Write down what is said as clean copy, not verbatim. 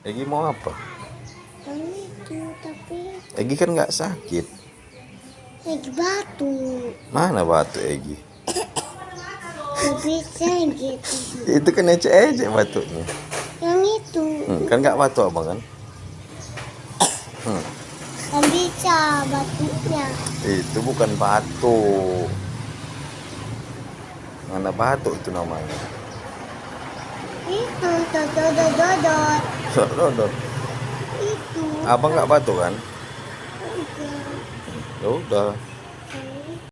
Egi mau apa? Itu tapi Egi kan nggak sakit. lagi batu. Mana batu Egi? Gak bisa gitu. Itu kan ecek-ecek batunya. Yang itu Kan nggak batu abang kan? gak bisa batunya. Itu bukan batu. Mana batu itu namanya? Itu dodot. Dodot. Itu Abang nggak batu kan? udah. Ya udah.